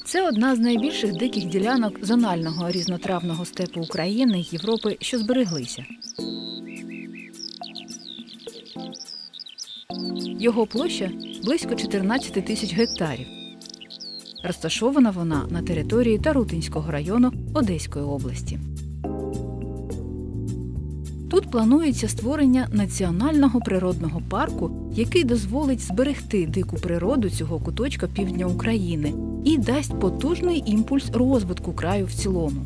Це одна з найбільших диких ділянок зонального різнотравного степу України й Європи, що збереглися. Його площа – близько 14 тисяч гектарів. Розташована вона на території Тарутинського району Одеської області. Тут планується створення національного природного парку, який дозволить зберегти дику природу цього куточка півдня України і дасть потужний імпульс розвитку краю в цілому.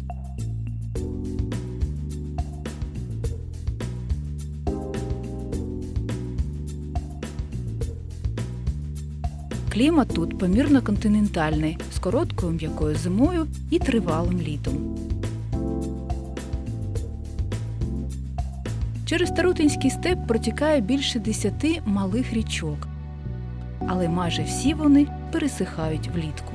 Клімат тут помірно-континентальний, з короткою м'якою зимою і тривалим літом. Через Тарутинський степ протікає більше 10 малих річок, але майже всі вони пересихають влітку.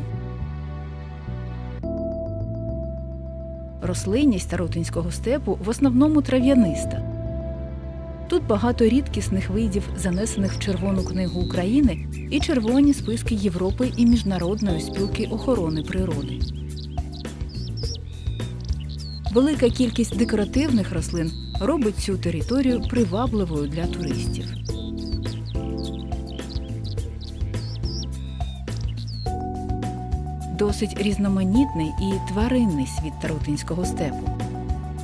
Рослинність Тарутинського степу в основному трав'яниста. Тут багато рідкісних видів, занесених в Червону книгу України і червоні списки Європи і Міжнародної спілки охорони природи. Велика кількість декоративних рослин робить цю територію привабливою для туристів. Досить різноманітний і тваринний світ Тарутинського степу.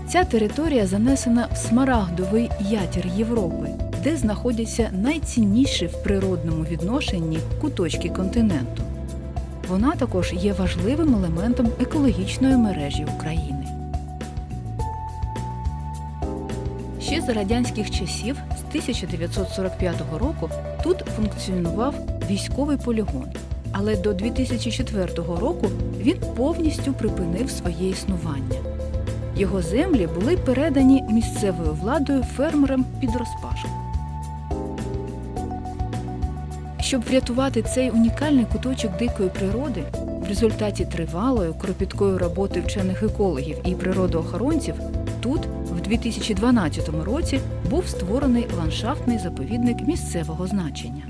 Ця територія занесена в смарагдовий ятір Європи, де знаходяться найцінніші в природному відношенні куточки континенту. Вона також є важливим елементом екологічної мережі України. Ще за радянських часів, з 1945 року, тут функціонував військовий полігон, але до 2004 року він повністю припинив своє існування. Його землі були передані місцевою владою фермерам під розпашку. Щоб врятувати цей унікальний куточок дикої природи, в результаті тривалої, кропіткої роботи вчених екологів і природоохоронців, тут в 2012 році був створений ландшафтний заповідник місцевого значення.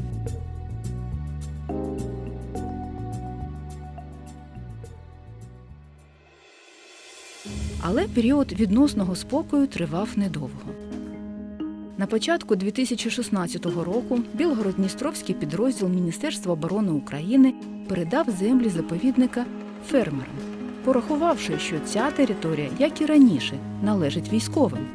Але період відносного спокою тривав недовго. На початку 2016 року Білгород-Дністровський підрозділ Міністерства оборони України передав землі заповідника фермерам, порахувавши, що ця територія, як і раніше, належить військовим.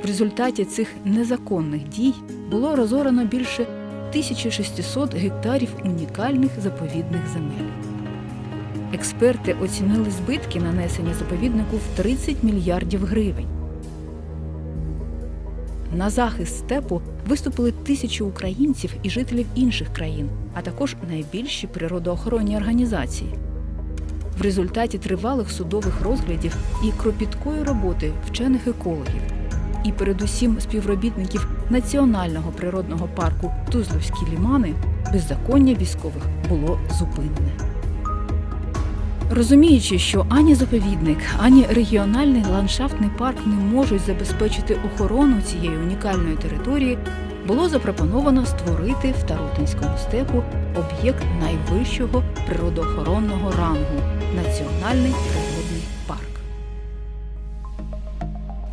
В результаті цих незаконних дій було розорано більше 1600 гектарів унікальних заповідних земель. Експерти оцінили збитки, нанесені заповіднику, в 30 мільярдів гривень. На захист степу виступили тисячі українців і жителів інших країн, а також найбільші природоохоронні організації. В результаті тривалих судових розглядів і кропіткої роботи вчених екологів, і передусім співробітників Національного природного парку Тузловські лимани, беззаконня військових було зупинене. Розуміючи, що ані заповідник, ані регіональний ландшафтний парк не можуть забезпечити охорону цієї унікальної території, було запропоновано створити в Тарутинському степу об'єкт найвищого природоохоронного рангу – Національний природний парк.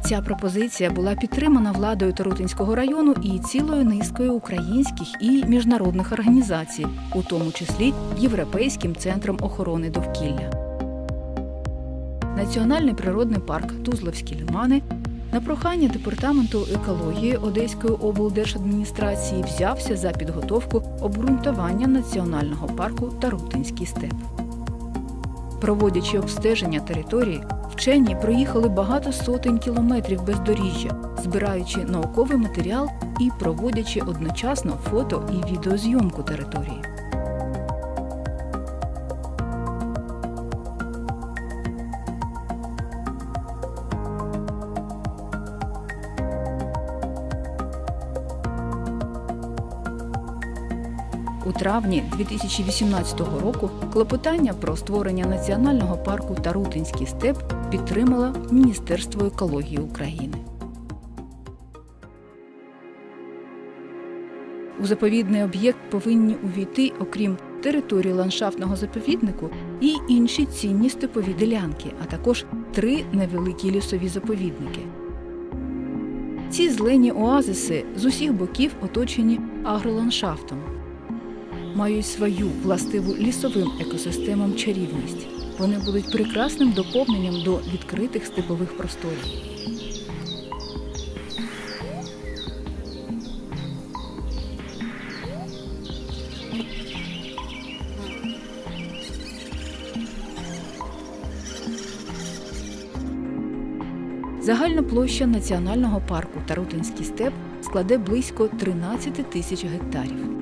Ця пропозиція була підтримана владою Тарутинського району і цілою низкою українських і міжнародних організацій, у тому числі Європейським центром охорони довкілля. Національний природний парк Тузловські лимани на прохання Департаменту екології Одеської облдержадміністрації взявся за підготовку обґрунтування національного парку Тарутинський степ. Проводячи обстеження території, вчені проїхали багато сотень кілометрів бездоріжжя, збираючи науковий матеріал і проводячи одночасно фото- і відеозйомку території. У травні 2018 року клопотання про створення національного парку Тарутинський степ підтримало Міністерство екології України. У заповідний об'єкт повинні увійти, окрім територію ландшафтного заповіднику і інші цінні степові ділянки, а також 3 невеликі лісові заповідники. Ці зелені оазиси з усіх боків оточені агроландшафтом. Мають свою властиву лісовим екосистемам чарівність. Вони будуть прекрасним доповненням до відкритих степових просторів. Загальна площа національного парку Тарутинський степ складе близько 13 тисяч гектарів.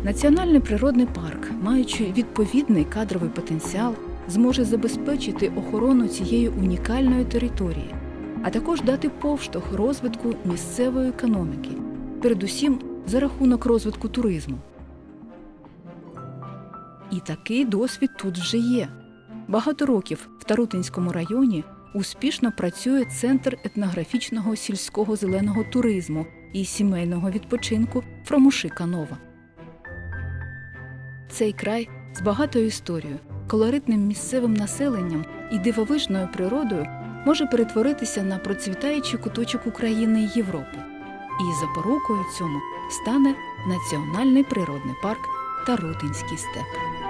Національний природний парк, маючи відповідний кадровий потенціал, зможе забезпечити охорону цієї унікальної території, а також дати поштовх розвитку місцевої економіки, передусім за рахунок розвитку туризму. І такий досвід тут вже є. Багато років в Тарутинському районі успішно працює Центр етнографічного сільського зеленого туризму і сімейного відпочинку Фромушика Нова. Цей край з багатою історією, колоритним місцевим населенням і дивовижною природою може перетворитися на процвітаючий куточок України і Європи. І запорукою цьому стане Національний природний парк Тарутинський степ.